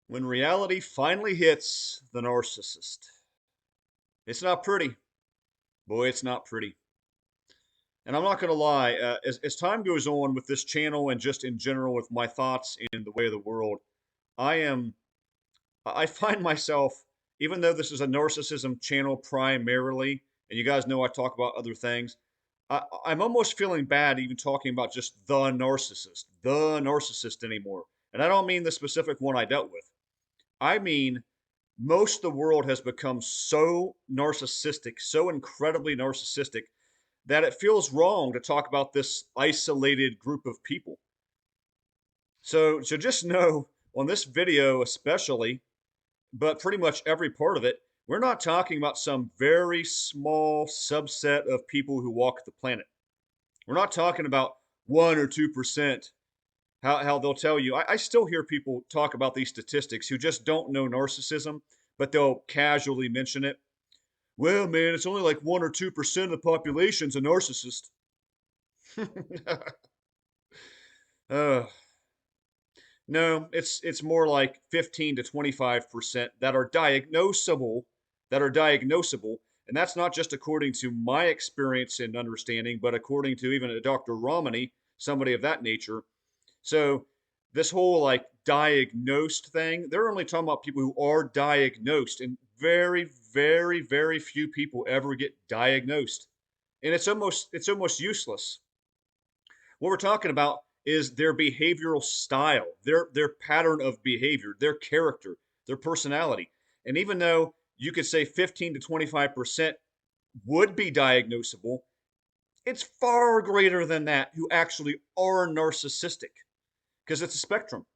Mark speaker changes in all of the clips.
Speaker 1: When reality finally hits the narcissist. It's not pretty. Boy, it's not pretty. And I'm not going to lie, as time goes on with this channel and just in general with my thoughts in the way of the world, I find myself, even though this is a narcissism channel primarily, and you guys know I talk about other things, I'm almost feeling bad even talking about just the narcissist anymore. And I don't mean the specific one I dealt with. I mean, most of the world has become so narcissistic, so incredibly narcissistic, that it feels wrong to talk about this isolated group of people. So just know on this video, especially, but pretty much every part of it, we're not talking about some very small subset of people who walk the planet. We're not talking about 1 or 2%. How they'll tell you. I still hear people talk about these statistics who just don't know narcissism, but they'll casually mention it. Well, man, it's only like 1 or 2% of the population's a narcissist. uh, no, it's more like 15 to 25% that are diagnosable, and that's not just according to my experience and understanding, but according to even a Dr. Romani, somebody of that nature. So this whole like diagnosed thing, they're only talking about people who are diagnosed, and very, very, very few people ever get diagnosed. And it's almost useless. What we're talking about is their behavioral style, their pattern of behavior, their character, their personality. And even though you could say 15 to 25% would be diagnosable, it's far greater than that who actually are narcissistic because it's a spectrum.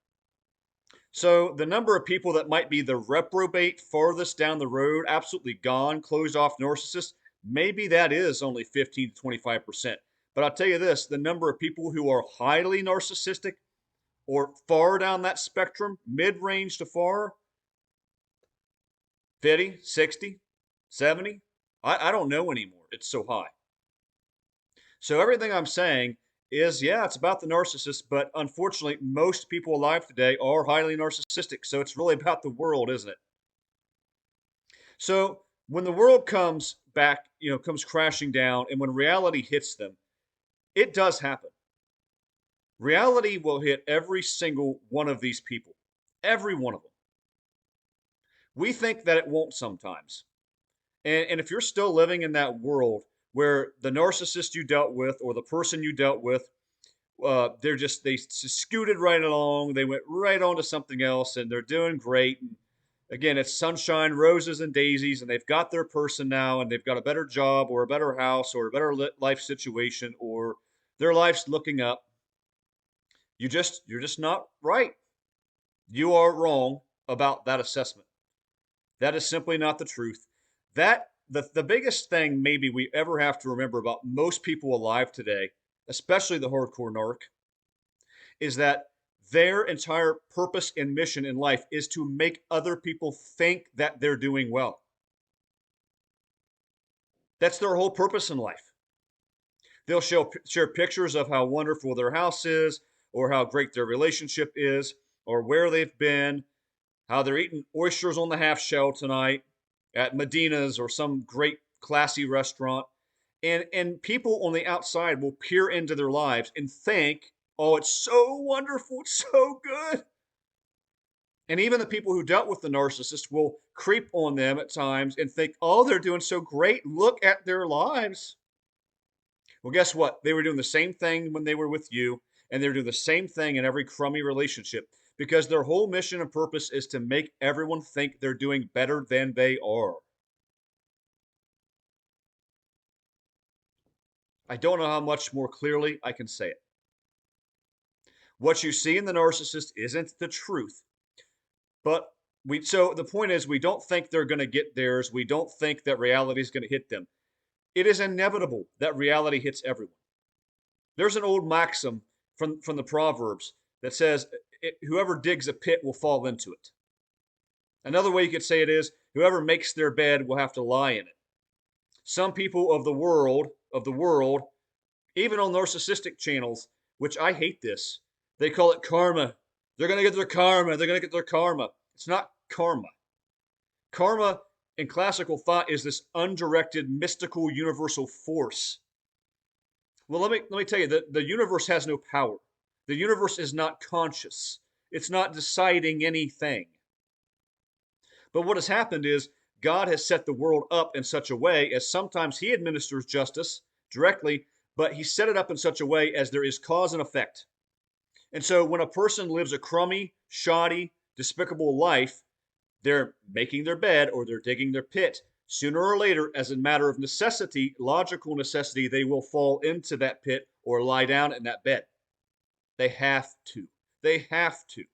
Speaker 1: So the number of people that might be the reprobate farthest down the road, absolutely gone, closed off narcissists, maybe that is only 15 to 25%. But I'll tell you this, the number of people who are highly narcissistic or far down that spectrum, mid-range to far, 50, 60, 70, I don't know anymore. It's so high. So everything I'm saying is, yeah, it's about the narcissist, but unfortunately, most people alive today are highly narcissistic. So it's really about the world, isn't it? So when the world comes back, comes crashing down, and when reality hits them, it does happen. Reality will hit every single one of these people, every one of them. We think that it won't sometimes. And if you're still living in that world where the narcissist you dealt with or the person you dealt with, they scooted right along, they went right on to something else, and they're doing great. And again, it's sunshine, roses, and daisies, and they've got their person now, and they've got a better job or a better house or a better life situation, or their life's looking up. You're just not right. You are wrong about that assessment. That is simply not the truth. The biggest thing maybe we ever have to remember about most people alive today, especially the hardcore narc, is that their entire purpose and mission in life is to make other people think that they're doing well. That's their whole purpose in life. They'll share pictures of how wonderful their house is, or how great their relationship is, or where they've been, how they're eating oysters on the half shell tonight at Medina's or some great classy restaurant. And people on the outside will peer into their lives and think, oh, it's so wonderful, it's so good. And even the people who dealt with the narcissist will creep on them at times and think, oh, they're doing so great. Look at their lives. Well, guess what? They were doing the same thing when they were with you, and they're doing the same thing in every crummy relationship because their whole mission and purpose is to make everyone think they're doing better than they are. I don't know how much more clearly I can say it. What you see in the narcissist isn't the truth. But so the point is, we don't think they're going to get theirs. We don't think that reality is going to hit them. It is inevitable that reality hits everyone. There's an old maxim from the Proverbs that says, whoever digs a pit will fall into it. Another way you could say it is, whoever makes their bed will have to lie in it. Some people of the world, even on narcissistic channels, which I hate this, they call it karma. They're going to get their karma. They're going to get their karma. It's not karma. Karma in classical thought is this undirected, mystical, universal force. Well, let me tell you, the universe has no power. The universe is not conscious. It's not deciding anything. But what has happened is God has set the world up in such a way as sometimes he administers justice directly, but he set it up in such a way as there is cause and effect. And so when a person lives a crummy, shoddy, despicable life, they're making their bed or they're digging their pit. Sooner or later, as a matter of necessity, logical necessity, they will fall into that pit or lie down in that bed. They have to. They have to.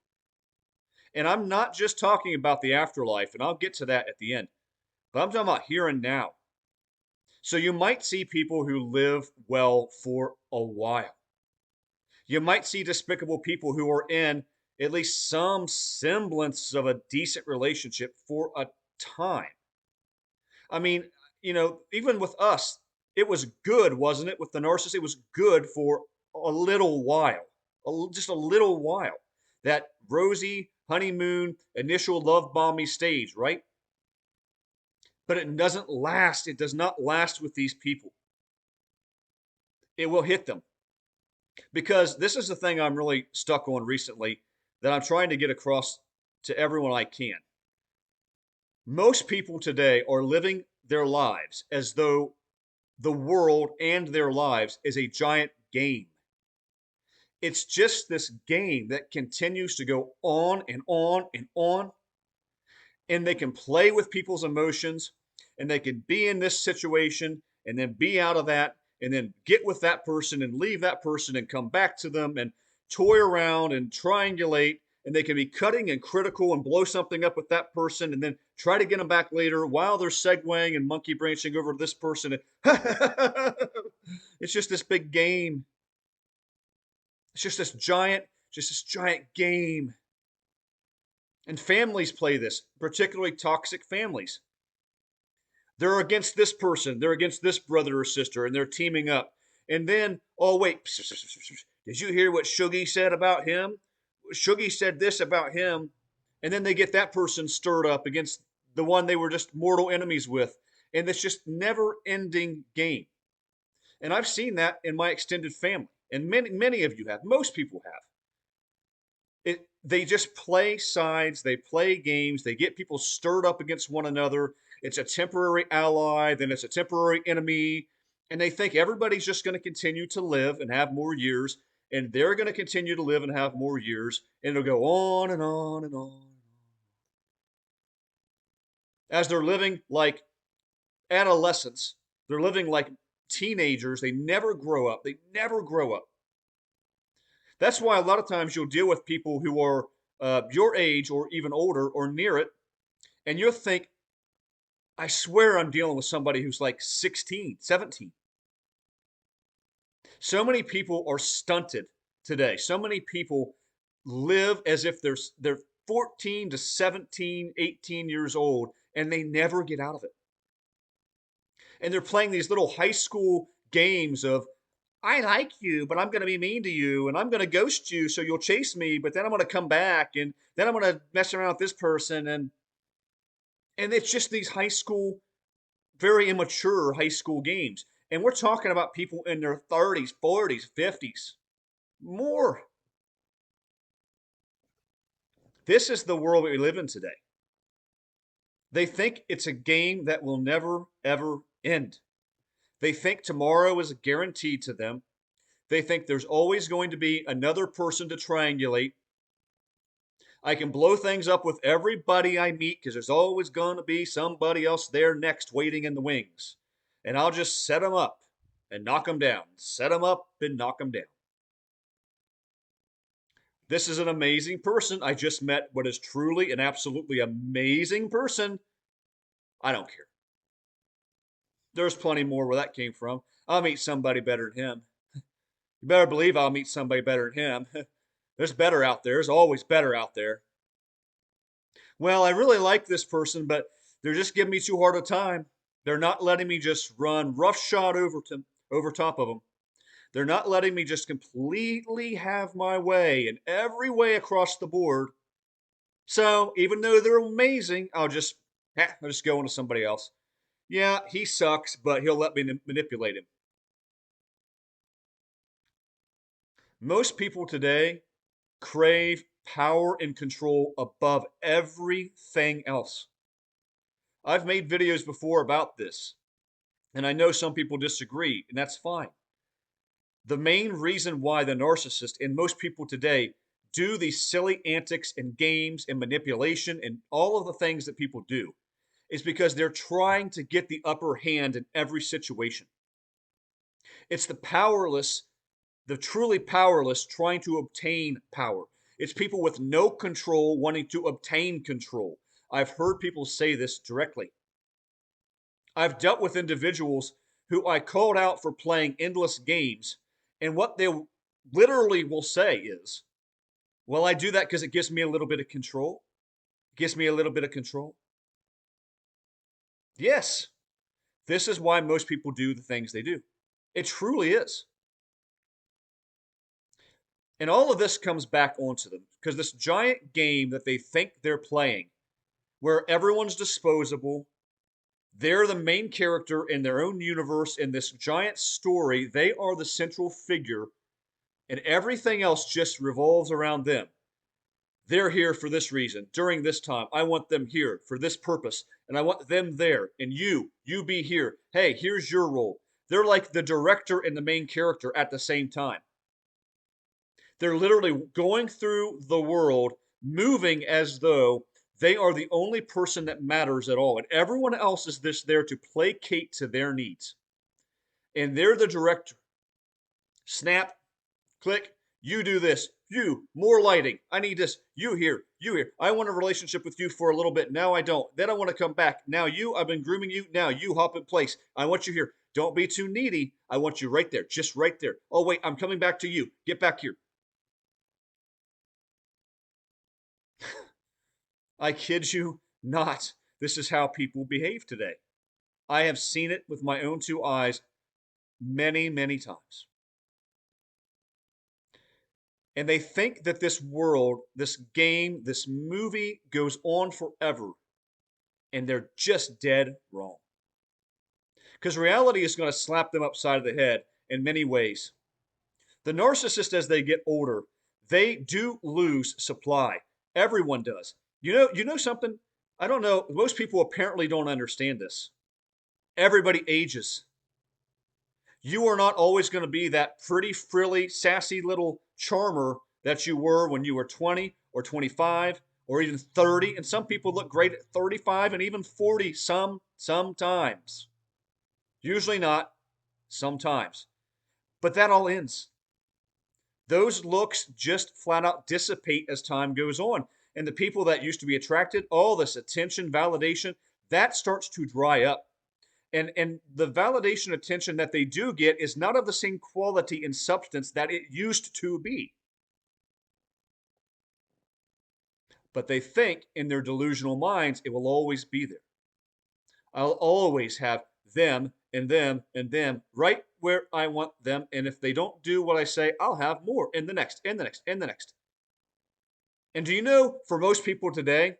Speaker 1: And I'm not just talking about the afterlife, and I'll get to that at the end, but I'm talking about here and now. So you might see people who live well for a while. You might see despicable people who are in at least some semblance of a decent relationship for a time. I mean, even with us, it was good, wasn't it? With the narcissist, it was good for a little while, just a little while. That rosy honeymoon initial love bombing stage, right? But it doesn't last. It does not last with these people. It will hit them. Because this is the thing I'm really stuck on recently that I'm trying to get across to everyone I can. Most people today are living their lives as though the world and their lives is a giant game. It's just this game that continues to go on and on and on. And they can play with people's emotions and they can be in this situation and then be out of that and then get with that person and leave that person and come back to them and toy around and triangulate. And they can be cutting and critical and blow something up with that person and then try to get them back later while they're segueing and monkey branching over to this person. It's just this big game. It's just this giant game. And families play this, particularly toxic families. They're against this person, they're against this brother or sister, and they're teaming up. And then, oh, wait, did you hear what Shuggy said about him? Shuggy said this about him. And then they get that person stirred up against the one they were just mortal enemies with. And it's just never ending game. And I've seen that in my extended family. And many of you have. Most people have. They just play sides, they play games, they get people stirred up against one another. It's a temporary ally, then it's a temporary enemy, and they think everybody's just going to continue to live and have more years, and they're going to continue to live and have more years, and it'll go on and on and on. As they're living like adolescents, they're living like teenagers, they never grow up. They never grow up. That's why a lot of times you'll deal with people who are your age or even older or near it, and you'll think, I swear I'm dealing with somebody who's like 16, 17. So many people are stunted today. So many people live as if they're 14 to 17, 18 years old, and they never get out of it. And they're playing these little high school games of, I like you, but I'm going to be mean to you, and I'm going to ghost you so you'll chase me, but then I'm going to come back, and then I'm going to mess around with this person, and it's just these high school, very immature high school games. And we're talking about people in their 30s, 40s, 50s, more. This is the world we live in today. They think it's a game that will never, ever end. They think tomorrow is guaranteed to them. They think there's always going to be another person to triangulate. I can blow things up with everybody I meet because there's always going to be somebody else there next waiting in the wings. And I'll just set them up and knock them down. Set them up and knock them down. This is an amazing person. I just met what is truly an absolutely amazing person. I don't care. There's plenty more where that came from. I'll meet somebody better than him. You better believe I'll meet somebody better than him. There's better out there. There's always better out there. Well, I really like this person, but they're just giving me too hard a time. They're not letting me just run roughshod over top of them. They're not letting me just completely have my way in every way across the board. So even though they're amazing, I'll just go on to somebody else. Yeah, he sucks, but he'll let me manipulate him. Most people today crave power and control above everything else. I've made videos before about this, and I know some people disagree, and that's fine. The main reason why the narcissist and most people today do these silly antics and games and manipulation and all of the things that people do is because they're trying to get the upper hand in every situation. It's the truly powerless trying to obtain power. It's people with no control wanting to obtain control. I've heard people say this directly. I've dealt with individuals who I called out for playing endless games, and what they literally will say is, well, I do that because it gives me a little bit of control. It gives me a little bit of control. Yes, this is why most people do the things they do. It truly is. And all of this comes back onto them because this giant game that they think they're playing, where everyone's disposable, they're the main character in their own universe in this giant story, they are the central figure, and everything else just revolves around them. They're here for this reason, during this time. I want them here for this purpose, and I want them there, and you be here. Hey, here's your role. They're like the director and the main character at the same time. They're literally going through the world, moving as though they are the only person that matters at all. And everyone else is just there to placate to their needs. And they're the director. Snap, click, you do this. You, more lighting. I need this. You here. You here. I want a relationship with you for a little bit. Now I don't. Then I want to come back. Now you, I've been grooming you. Now you hop in place. I want you here. Don't be too needy. I want you right there. Just right there. Oh, wait, I'm coming back to you. Get back here. I kid you not. This is how people behave today. I have seen it with my own two eyes many, many times. And they think that this world, this game, this movie goes on forever. And they're just dead wrong. Because reality is going to slap them upside of the head in many ways. The narcissist, as they get older, they do lose supply. Everyone does. You know something? I don't know. Most people apparently don't understand this. Everybody ages. You are not always going to be that pretty, frilly, sassy little charmer that you were when you were 20 or 25 or even 30. And some people look great at 35 and even 40 sometimes. Usually not, sometimes. But that all ends. Those looks just flat out dissipate as time goes on. And the people that used to be attracted, all this attention, validation, that starts to dry up. And the validation attention that they do get is not of the same quality and substance that it used to be. But they think in their delusional minds it will always be there. I'll always have them and them and them right where I want them. And if they don't do what I say, I'll have more in the next, in the next, in the next. And do you know, for most people today,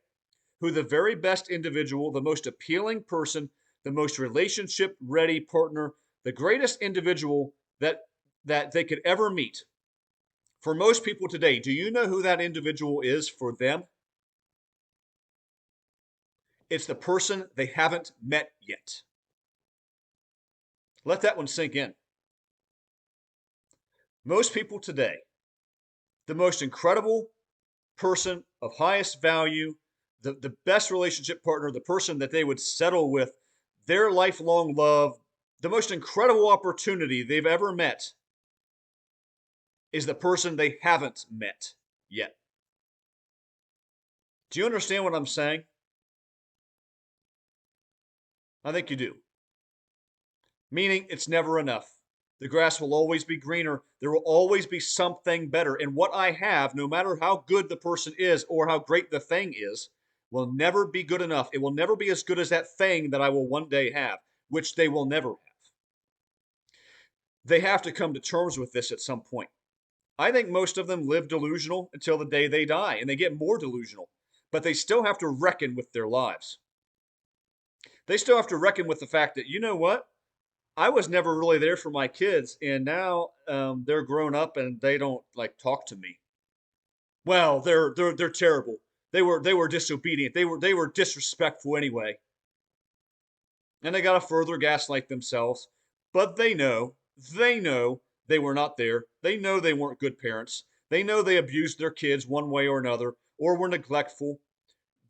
Speaker 1: who the very best individual, the most appealing person, the most relationship ready partner, the greatest individual that they could ever meet. For most people today, do you know who that individual is for them? It's the person they haven't met yet. Let that one sink in. Most people today, the most incredible person of highest value, the best relationship partner, the person that they would settle with, their lifelong love, the most incredible opportunity they've ever met is the person they haven't met yet. Do you understand what I'm saying? I think you do. Meaning it's never enough. The grass will always be greener. There will always be something better. And what I have, no matter how good the person is or how great the thing is, will never be good enough. It will never be as good as that thing that I will one day have, which they will never have. They have to come to terms with this at some point. I think most of them live delusional until the day they die, and they get more delusional. but they still have to reckon with their lives. They still have to reckon with the fact that, you know what? I was never really there for my kids, and now they're grown up and they don't like talk to me. Well, they're terrible. They were disobedient. They were disrespectful anyway, and they gotta further gaslight themselves. But they know they were not there. They know they weren't good parents. They know they abused their kids one way or another, or were neglectful,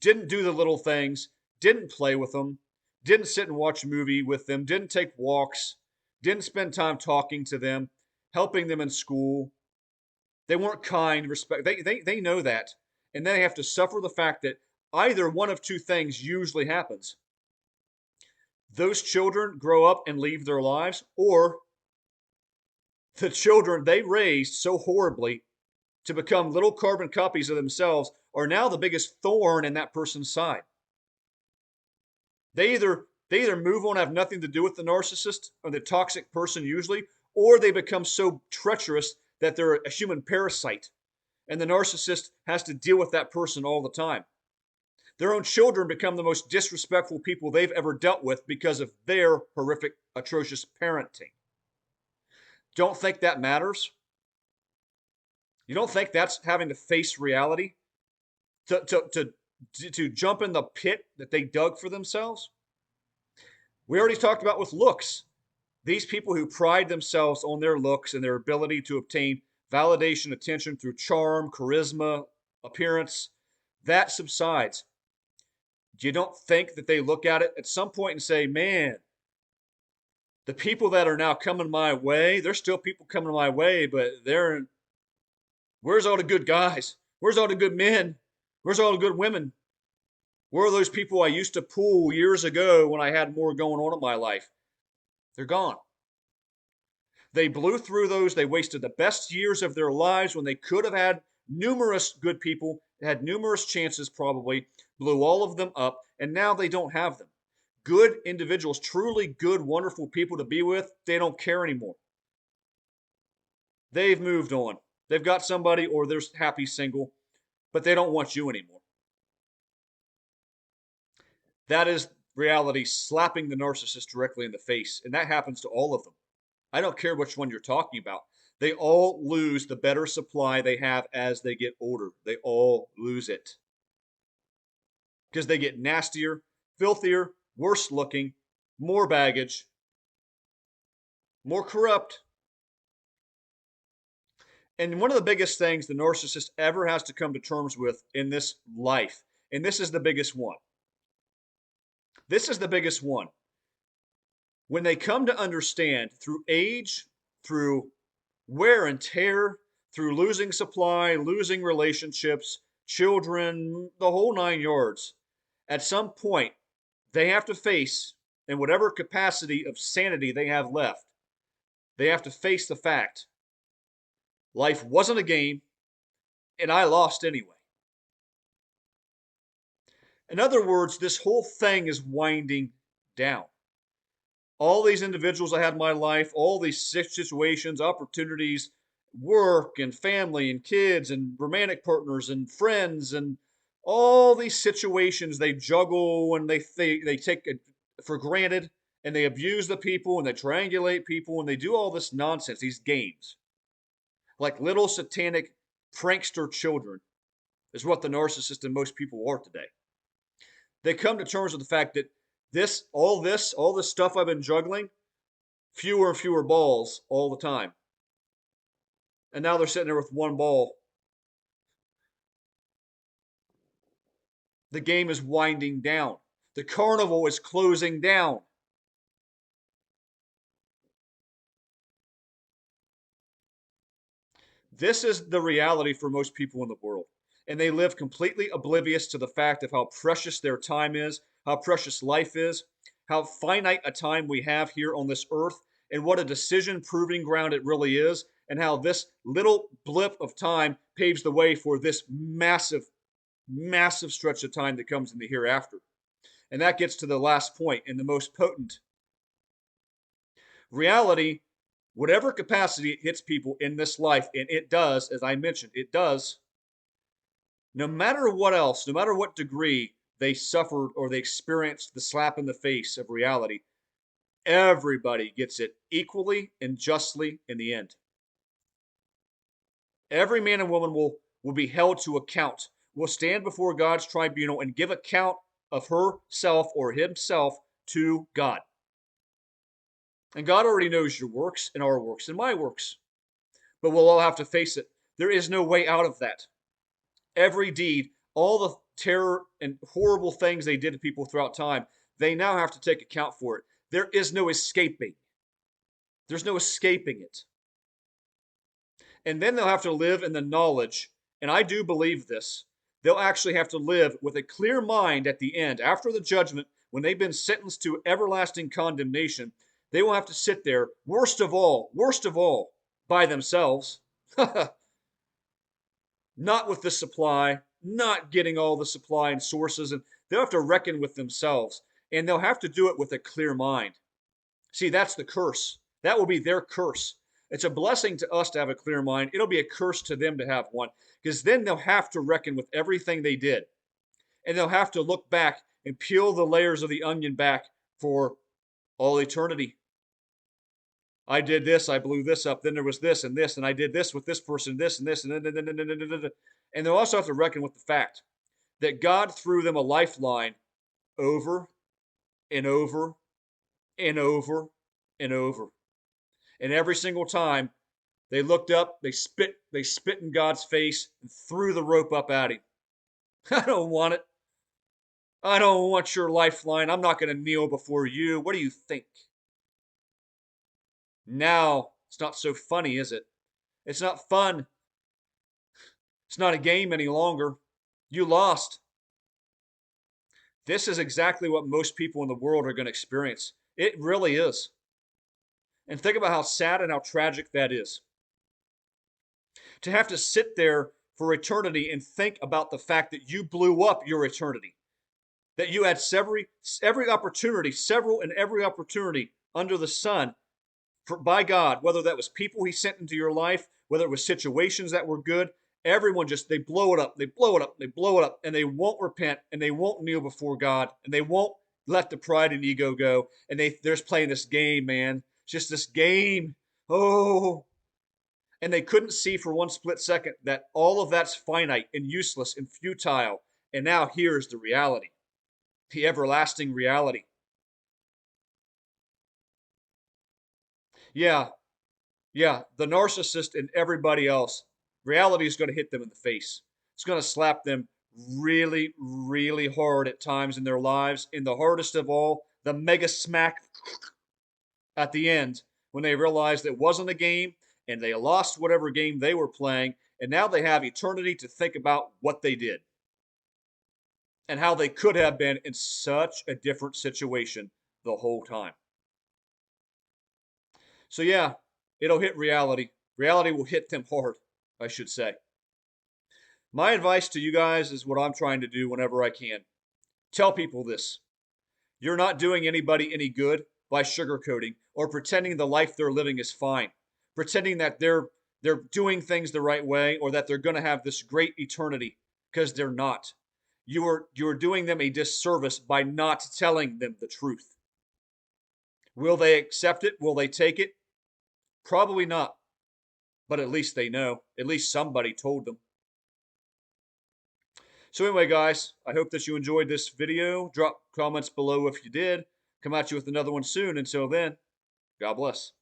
Speaker 1: didn't do the little things, didn't play with them, didn't sit and watch a movie with them, didn't take walks, didn't spend time talking to them, helping them in school. They weren't kind, respect. They know that. And they have to suffer the fact that either one of two things usually happens. Those children grow up and leave their lives, or the children they raised so horribly to become little carbon copies of themselves are now the biggest thorn in that person's side. They either move on, have nothing to do with the narcissist or the toxic person usually, or they become so treacherous that they're a human parasite, and the narcissist has to deal with that person all the time. Their own children become the most disrespectful people they've ever dealt with because of their horrific, atrocious parenting. Don't think that matters? You don't think that's having to face reality? To jump in the pit that they dug for themselves? We already talked about with looks. These people who pride themselves on their looks and their ability to obtain validation, attention through charm, charisma, appearance, that subsides. You don't think that they look at it at some point and say, man, the people that are now coming my way, there's still people coming my way, but where's all the good guys? Where's all the good men? Where's all the good women? Where are those people I used to pull years ago when I had more going on in my life? They're gone. They blew through those. They wasted the best years of their lives when they could have had numerous good people, had numerous chances probably, blew all of them up, and now they don't have them. Good individuals, truly good, wonderful people to be with, they don't care anymore. They've moved on. They've got somebody or they're happy single, but they don't want you anymore. That is reality slapping the narcissist directly in the face, and that happens to all of them. I don't care which one you're talking about. They all lose the better supply they have as they get older. They all lose it because they get nastier, filthier, worse looking, more baggage, more corrupt. And one of the biggest things the narcissist ever has to come to terms with in this life, and this is the biggest one. This is the biggest one. When they come to understand through age, through wear and tear, through losing supply, losing relationships, children, the whole nine yards, at some point, they have to face, in whatever capacity of sanity they have left, they have to face the fact life wasn't a game, and I lost anyway. In other words, this whole thing is winding down. All these individuals I had in my life, all these situations, opportunities, work and family and kids and romantic partners and friends and all these situations they juggle and they take it for granted, and they abuse the people and they triangulate people and they do all this nonsense, these games. Like little satanic prankster children is what the narcissist and most people are today. They come to terms with the fact that all this stuff I've been juggling, fewer and fewer balls all the time. And now they're sitting there with one ball. The game is winding down. The carnival is closing down. This is the reality for most people in the world. And they live completely oblivious to the fact of how precious their time is, how precious life is, how finite a time we have here on this earth, and what a decision proving ground it really is, and how this little blip of time paves the way for this massive, massive stretch of time that comes in the hereafter. And that gets to the last point and the most potent. Reality, whatever capacity it hits people in this life, and it does, as I mentioned, it does, No matter what else, no matter what degree they suffered or they experienced the slap in the face of reality, everybody gets it equally and justly in the end. Every man and woman will be held to account, will stand before God's tribunal and give account of herself or himself to God. And God already knows your works and our works and my works. But we'll all have to face it. There is no way out of that. Every deed, all the terror and horrible things they did to people throughout time, they now have to take account for it. There is no escaping. There's no escaping it. And then they'll have to live in the knowledge, and I do believe this, they'll actually have to live with a clear mind at the end, after the judgment, when they've been sentenced to everlasting condemnation. They will have to sit there, worst of all, by themselves. Not with the supply, not getting all the supply and sources, and they'll have to reckon with themselves, and they'll have to do it with a clear mind. See, that's the curse. That will be their curse. It's a blessing to us to have a clear mind. It'll be a curse to them to have one, because then they'll have to reckon with everything they did, and they'll have to look back and peel the layers of the onion back for all eternity. I did this, I blew this up, then there was this, and I did this with this person, this, and this, and they'll also have to reckon with the fact that God threw them a lifeline over and over and over and over. And every single time they looked up, they spit in God's face and threw the rope up at him. I don't want it. I don't want your lifeline. I'm not going to kneel before you. What do you think? Now, it's not so funny, is it? It's not fun. It's not a game any longer. You lost. This is exactly what most people in the world are going to experience. It really is. And think about how sad and how tragic that is. To have to sit there for eternity and think about the fact that you blew up your eternity. That you had every opportunity, several and every opportunity under the sun by God, whether that was people he sent into your life, whether it was situations that were good, everyone just, they blow it up, they blow it up, they blow it up, and they won't repent, and they won't kneel before God, and they won't let the pride and ego go, and they're just playing this game, man. It's just this game. Oh. And they couldn't see for one split second that all of that's finite and useless and futile. And now here's the reality, the everlasting reality. Yeah, the narcissist and everybody else, reality is going to hit them in the face. It's going to slap them really, really hard at times in their lives. And the hardest of all, the mega smack at the end when they realized it wasn't a game and they lost whatever game they were playing. And now they have eternity to think about what they did and how they could have been in such a different situation the whole time. So, yeah, it'll hit reality. Reality will hit them hard, I should say. My advice to you guys is what I'm trying to do whenever I can. Tell people this. You're not doing anybody any good by sugarcoating or pretending the life they're living is fine, pretending that they're doing things the right way or that they're going to have this great eternity, because they're not. You're doing them a disservice by not telling them the truth. Will they accept it? Will they take it? Probably not. But at least they know. At least somebody told them. So anyway, guys, I hope that you enjoyed this video. Drop comments below if you did. Come at you with another one soon. Until then, God bless.